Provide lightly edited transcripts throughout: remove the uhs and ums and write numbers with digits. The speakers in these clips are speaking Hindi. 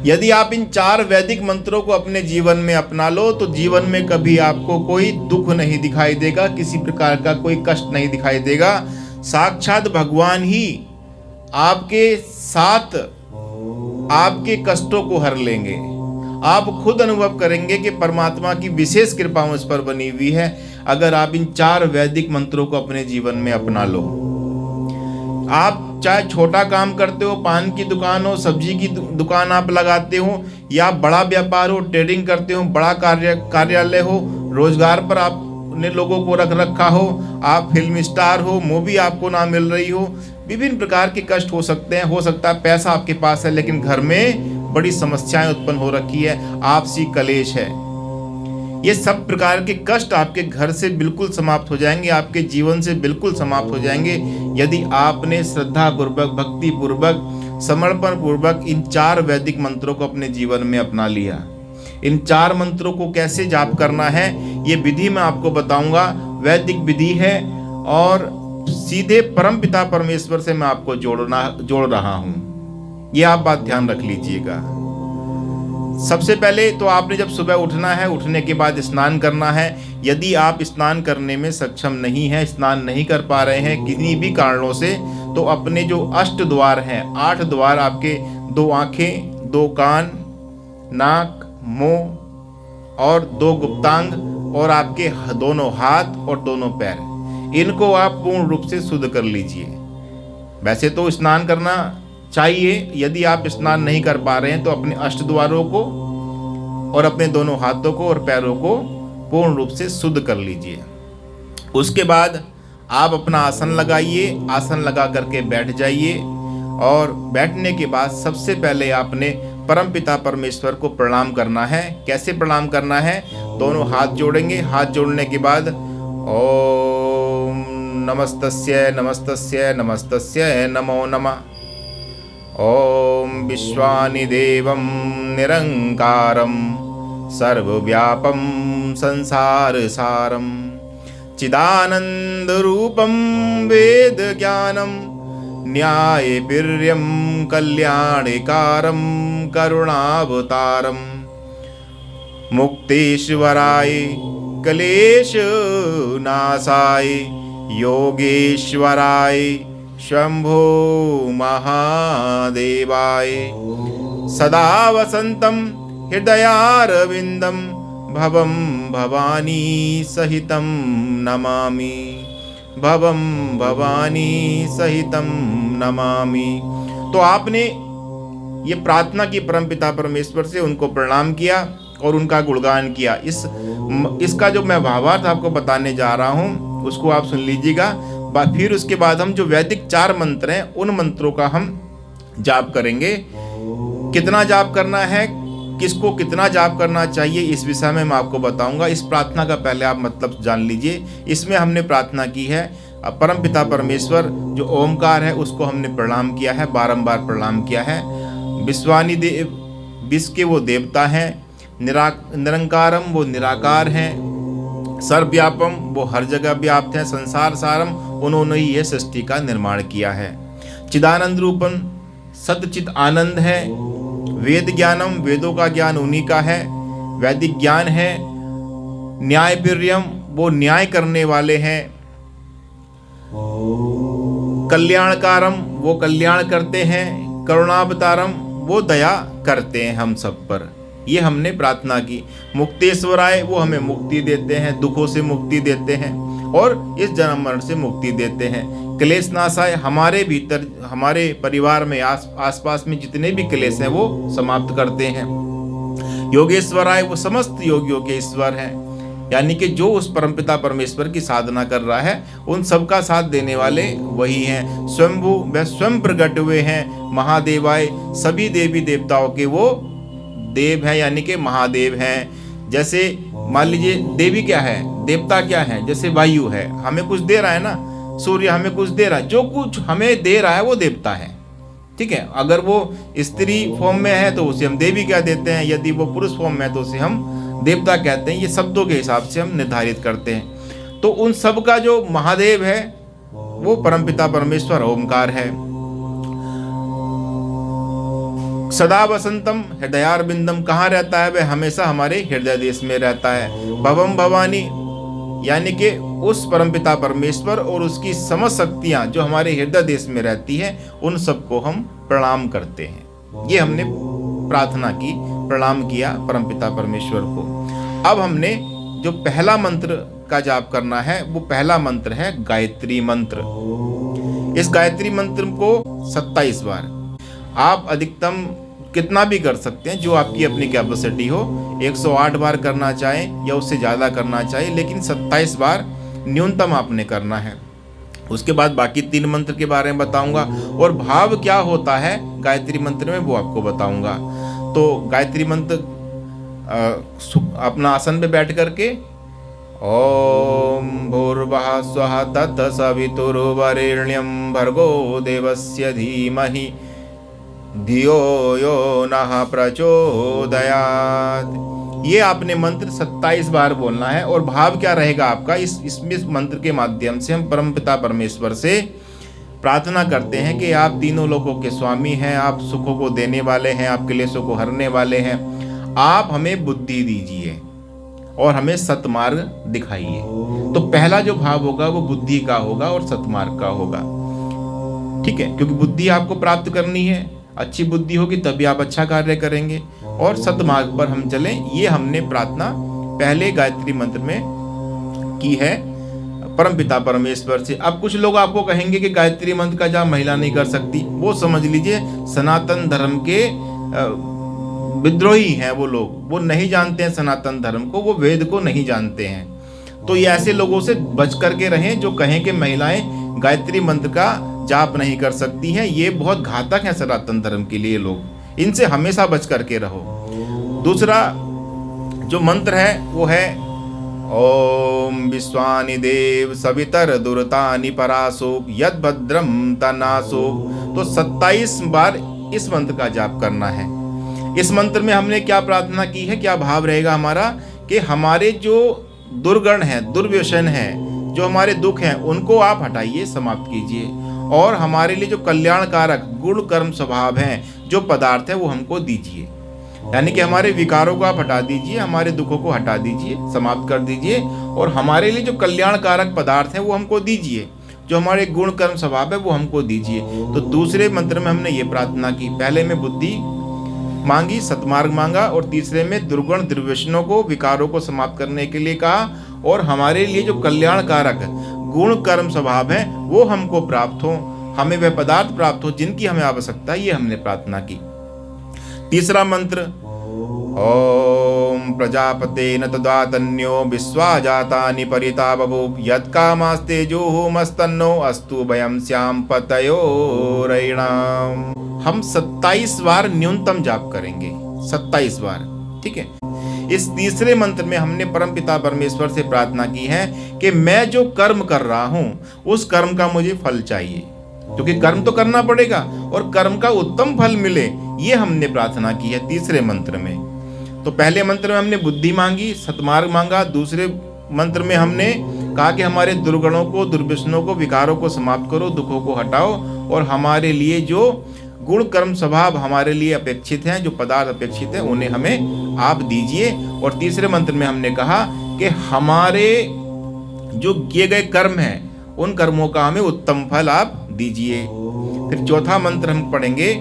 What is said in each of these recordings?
यदि आप इन 4 वैदिक मंत्रों को अपने जीवन में अपना लो तो जीवन में कभी आपको कोई दुख नहीं दिखाई देगा, किसी प्रकार का कोई कष्ट नहीं दिखाई देगा। साक्षात भगवान ही आपके साथ आपके कष्टों को हर लेंगे। आप खुद अनुभव करेंगे कि परमात्मा की विशेष कृपा उस पर बनी हुई है अगर आप इन 4 वैदिक मंत्रों को अपने जीवन में अपना लो। आप चाहे छोटा काम करते हो, पान की दुकान हो, सब्जी की दुकान आप लगाते हो, या बड़ा व्यापार हो, ट्रेडिंग करते हो, बड़ा कार्यालय हो, रोजगार पर आपने लोगों को रख रखा हो, आप फिल्म स्टार हो, मूवी आपको ना मिल रही हो, विभिन्न प्रकार के कष्ट हो सकते हैं। हो सकता है पैसा आपके पास है लेकिन घर में बड़ी समस्याएं उत्पन्न हो रखी है, आपसी कलेश है। ये सब प्रकार के कष्ट आपके घर से बिल्कुल समाप्त हो जाएंगे, आपके जीवन से बिल्कुल समाप्त हो जाएंगे यदि आपने श्रद्धा पूर्वक, भक्ति पूर्वक, समर्पण पूर्वक इन 4 वैदिक मंत्रों को अपने जीवन में अपना लिया। इन 4 मंत्रों को कैसे जाप करना है ये विधि मैं आपको बताऊंगा। वैदिक विधि है और सीधे परमपिता परमेश्वर से मैं आपको जोड़ रहा हूं। ये आप बात ध्यान रख लीजिएगा। सबसे पहले तो आपने जब सुबह उठना है, उठने के बाद स्नान करना है। यदि आप स्नान करने में सक्षम नहीं है, स्नान नहीं कर पा रहे हैं किन्हीं भी कारणों से, तो अपने जो अष्ट द्वार हैं, 8 द्वार, आपके 2 आंखें, 2 कान, नाक, मुंह और 2 गुप्तांग और आपके दोनों हाथ और दोनों पैर, इनको आप पूर्ण रूप से शुद्ध कर लीजिए। वैसे तो स्नान करना चाहिए, यदि आप स्नान नहीं कर पा रहे हैं तो अपने अष्ट द्वारों को और अपने दोनों हाथों को और पैरों को पूर्ण रूप से शुद्ध कर लीजिए। उसके बाद आप अपना आसन लगाइए, आसन लगा करके बैठ जाइए और बैठने के बाद सबसे पहले आपने परमपिता परमेश्वर को प्रणाम करना है। कैसे प्रणाम करना है? दोनों हाथ जोड़ेंगे। हाथ जोड़ने के बाद ओम नमस्तस्य नमस्तस्य नमस्तस्य नमो नमः। ओम विश्वानि देवं निरंकारं सर्वव्यापं संसारसारं चिदानंदरूपं वेद ज्ञानं न्यायवीर्यं कल्याणिकारं करुणावतारं मुक्तेश्वराय क्लेशनाशाय योगेश्वराय शंभो महादेवाय सदा वसंतं हृदयारविंदं भवं भवानी सहितं नमामि, भवं भवानी सहितं नमामि। तो आपने ये प्रार्थना की परमपिता परमेश्वर से, उनको प्रणाम किया और उनका गुणगान किया। इसका जो मैं भावार्थ आपको बताने जा रहा हूँ उसको आप सुन लीजिएगा। फिर उसके बाद हम जो वैदिक 4 मंत्र हैं उन मंत्रों का हम जाप करेंगे। कितना जाप करना है, किसको कितना जाप करना चाहिए, इस विषय में मैं आपको बताऊंगा। इस प्रार्थना का पहले आप मतलब जान लीजिए। इसमें हमने प्रार्थना की है परमपिता परमेश्वर जो ओमकार है उसको हमने प्रणाम किया है, बारंबार प्रणाम किया है। विश्वानि देव, विश्व के वो देवता हैं। निरंकारम, वो निराकार हैं। सर्वव्यापम, वो हर जगह व्याप्त हैं। संसार सारम, उन्होंने ही यह सृष्टि का निर्माण किया है। चिदानंद रूपम, सतचित आनंद है। वेद ज्ञानम, वेदों का ज्ञान उन्हीं का है, वैदिक ज्ञान है। न्यायवीर्यम, वो न्याय करने वाले हैं। कल्याणकारम, वो कल्याण करते हैं। करुणावतारम, वो दया करते हैं हम सब पर। ये हमने प्रार्थना की। मुक्तेश्वराय, वो हमें मुक्ति देते हैं, दुखों से मुक्ति देते हैं और इस जन्म मरण से मुक्ति देते हैं। क्लेशनाशाय, हमारे भीतर, हमारे परिवार में आसपास में जितने भी क्लेश हैं वो समाप्त करते हैं। योगेश्वराय, वो समस्त योगियों के ईश्वर हैं, यानी कि जो उस परमपिता परमेश्वर की साधना कर रहा है उन सबका साथ देने वाले वही हैं। स्वयंभू, वह स्वयं प्रकट हुए हैं। महादेवाय, सभी देवी देवताओं के वो देव है, यानी कि महादेव हैं। जैसे मान लीजिए देवी क्या है, देवता क्या है, जैसे वायु है, हमें कुछ दे रहा है ना, सूर्य हमें कुछ दे रहा है, जो कुछ हमें दे रहा है वो देवता है। ठीक है, अगर वो स्त्री फॉर्म में है तो उसे हम देवी कह देते हैं, यदि वो पुरुष फॉर्म में है तो उसे हम देवता कहते हैं। ये शब्दों के हिसाब से हम निर्धारित करते हैं। तो उन सब का जो महादेव है वो परमपिता परमेश्वर ओमकार है। सदा वसंतम हृदयारविंदम, कहाँ रहता है? वह हमेशा हमारे हृदय देश में रहता है। भवम भवानी, यानी कि उस परमपिता परमेश्वर और उसकी समस्त शक्तियाँ जो हमारे हृदय देश में रहती है, उन सबको हम प्रणाम करते हैं। ये हमने प्रार्थना की, प्रणाम किया परमपिता परमेश्वर को। अब हमने जो पहला मंत्र का जाप करना है, वो पहला मंत्र है गायत्री मंत्र। इस गायत्री मंत्र को 27 बार आप अधिकतम कितना भी कर सकते हैं, जो आपकी अपनी कैपेसिटी हो। 108 बार करना चाहें या उससे ज़्यादा करना चाहिए, लेकिन 27 बार न्यूनतम आपने करना है। उसके बाद बाकी 3 मंत्र के बारे में बताऊंगा, और भाव क्या होता है गायत्री मंत्र में वो आपको बताऊंगा। तो गायत्री मंत्र अपना आसन पे बैठ करके ओम भूर्भुवः स्वः तत्सवितुर्वरेण्यं भर्गो देवस्य धीमहि धियो यो नः प्रचोदयात्। ये आपने मंत्र 27 बार बोलना है। और भाव क्या रहेगा आपका? इसमें मंत्र के माध्यम से हम परमपिता परमेश्वर से प्रार्थना करते हैं कि आप तीनों लोगों के स्वामी हैं, आप सुखों को देने वाले हैं, आप क्लेशों को हरने वाले हैं। आप हमें बुद्धि दीजिए और हमें सतमार्ग दिखाइए। तो पहला जो भाव होगा वो बुद्धि का होगा और सतमार्ग का होगा, ठीक है? क्योंकि बुद्धि आपको प्राप्त करनी है, अच्छी बुद्धि होगी तभी आप अच्छा कार्य करेंगे और सतमार्ग पर हम चलें। ये हमने प्रार्थना पहले गायत्री मंत्र में की है परमपिता परमेश्वर से। अब कुछ लोग आपको कहेंगे कि गायत्री मंत्र का जाप महिला नहीं कर सकती। वो समझ लीजिए सनातन धर्म के विद्रोही हैं वो लोग, वो नहीं जानते हैं सनातन धर्म को, वो वेद को नहीं जानते हैं। तो ये ऐसे लोगों से बच करके रहें जो कहें कि महिलाएं गायत्री मंत्र का जाप नहीं कर सकती हैं। ये बहुत घातक है सनातन धर्म के लिए लोग, इनसे हमेशा बच करके रहो। दूसरा जो मंत्र है वो है ओम विश्वानि देव सवितर दुरतानि परासो यद भद्रम तनासो। तो 27 बार इस मंत्र का जाप करना है। इस मंत्र में हमने क्या प्रार्थना की है, क्या भाव रहेगा हमारा कि हमारे जो दुर्गुण हैं, दुर्व्यसन हैं, जो हमारे दुख हैं, उनको आप हटाइए, समाप्त कीजिए, और हमारे लिए जो कल्याणकारक गुण कर्म स्वभाव हैं, जो पदार्थ है, वो हमको दीजिए। यानी कि हमारे विकारों को आप हटा दीजिए, हमारे दुखों को हटा दीजिए, समाप्त कर दीजिए, और हमारे लिए जो कल्याणकारक पदार्थ हैं वो हमको दीजिए, जो हमारे गुण कर्म स्वभाव है वो हमको दीजिए। तो दूसरे मंत्र में हमने ये प्रार्थना की। पहले में बुद्धि मांगी, सतमार्ग मांगा, और तीसरे में दुर्गुण दुर्व्यसनों को, विकारों को समाप्त करने के लिए कहा, और हमारे लिए जो कल्याणकारक गुण कर्म स्वभाव है वो हमको प्राप्त हो, हमें वह पदार्थ प्राप्त हो जिनकी हमें आवश्यकता है, ये हमने प्रार्थना की। तीसरा मंत्र ओम प्रजापते न तदातन्यो विश्वा जातानि परिता बभूव यत् कामास्ते जुहुमस्तन्नो अस्तु भयं श्याम पतयोरयिणाम। हम 27 बार न्यूनतम जाप करेंगे, 27 बार, ठीक है? इस तीसरे मंत्र में हमने परमपिता परमेश्वर से प्रार्थना की है कि मैं जो कर्म कर रहा हूं उस कर्म का मुझे फल चाहिए, क्योंकि कर्म तो करना पड़ेगा और कर्म का उत्तम फल मिले, ये हमने प्रार्थना की है तीसरे मंत्र में। तो पहले मंत्र में हमने बुद्धि मांगी, सतमार्ग मांगा। दूसरे मंत्र में हमने कहा कि हमारे दुर्गुणों को, दुर्व्यसनों को, विकारों को समाप्त करो, दुखों को हटाओ, और हमारे लिए जो गुण कर्म स्वभाव हमारे लिए अपेक्षित हैं, जो पदार्थ अपेक्षित हैं, उन्हें हमें आप दीजिए। और तीसरे मंत्र में हमने कहा कि हमारे जो किए गए कर्म हैं उन कर्मों का हमें उत्तम फल आप दीजिए। फिर चौथा मंत्र हम पढ़ेंगे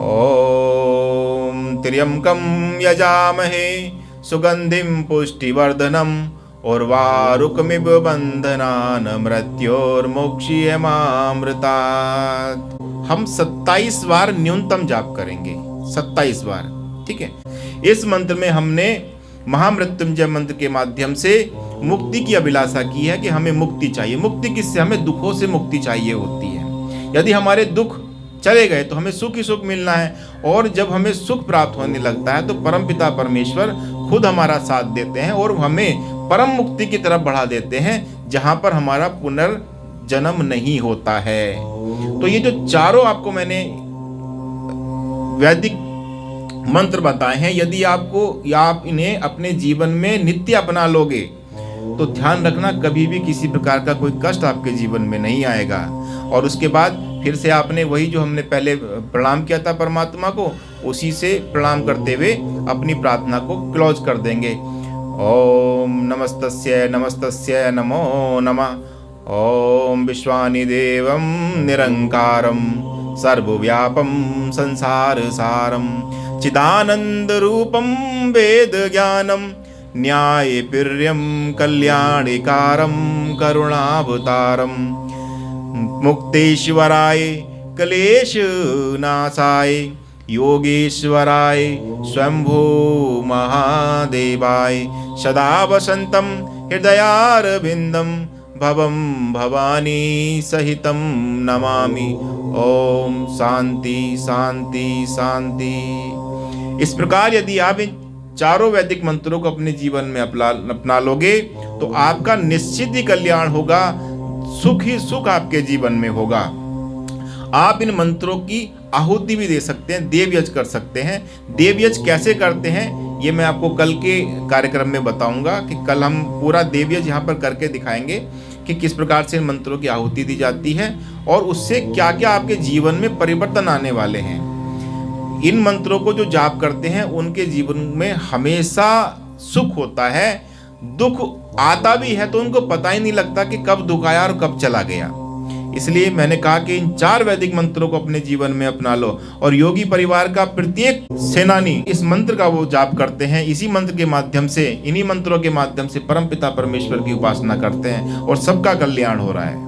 ओम त्र्यंबकम यजामहे सुगंधिम पुष्टिवर्धनम उर्वारुकमिव बंधनान् मृत्योर्मुक्षीयमामृतात्। हम 27 बार न्यूनतम जाप करेंगे, 27 बार, ठीक है? इस मंत्र में हमने महामृत्युंजय मंत्र के माध्यम से मुक्ति की अभिलाषा की है कि हमें मुक्ति चाहिए। मुक्ति किससे? हमें दुखों से मुक्ति चाहिए होती है। यदि हमारे दुख चले गए तो हमें सुख ही सुख मिलना है, और जब हमें सुख प्राप्त होने लगता है तो परमपिता परमेश्वर खुद हमारा साथ देते हैं और हमें परम मुक्ति की तरफ बढ़ा देते हैं, जहां पर हमारा पुनर्जन्म नहीं होता है। तो ये जो चारों आपको मैंने वैदिक मंत्र बताए हैं, यदि आपको या आप इन्हें अपने जीवन में नित्य अपना लोगे तो ध्यान रखना कभी भी किसी प्रकार का कोई कष्ट आपके जीवन में नहीं आएगा। और उसके बाद फिर से आपने वही जो हमने पहले प्रणाम किया था परमात्मा को, उसी से प्रणाम करते हुए अपनी प्रार्थना को क्लोज कर देंगे। ओम नमस्तस्य नमस्तस्य नमो नमः। ओम विश्वानि देवं निरंकारं सर्वव्यापं संसार सारं चिदानंद रूपं वेद ज्ञानं न्यायप्रियं कल्याणिकारं करुणावतारं मुक्तेश्वराय क्लेश नाशाय योगेश्वराय स्वयंभू महादेवाय सदा वसन्तं हृदयारविन्दं भवं भवानी सहितं नमामि। ओम शांति शांति शांति। इस प्रकार यदि आप इन चारों वैदिक मंत्रों को अपने जीवन में अपना लोगे तो आपका निश्चित ही कल्याण होगा, सुख ही सुख आपके जीवन में होगा। आप इन मंत्रों की आहुति भी दे सकते हैं, देव यज्ञ कर सकते हैं। देव यज्ञ कैसे करते हैं ये मैं आपको कल के कार्यक्रम में बताऊंगा कि कल हम पूरा देव यज्ञ यहाँ पर करके दिखाएंगे कि किस प्रकार से इन मंत्रों की आहुति दी जाती है और उससे क्या क्या आपके जीवन में परिवर्तन आने वाले हैं। इन मंत्रों को जो जाप करते हैं उनके जीवन में हमेशा सुख होता है। दुख आता भी है तो उनको पता ही नहीं लगता कि कब दुख आया और कब चला गया। इसलिए मैंने कहा कि इन 4 वैदिक मंत्रों को अपने जीवन में अपना लो। और योगी परिवार का प्रत्येक सेनानी इस मंत्र का वो जाप करते हैं। इसी मंत्र के माध्यम से, इन्हीं मंत्रों के माध्यम से परमपिता परमेश्वर की उपासना करते हैं और सबका कल्याण हो रहा है।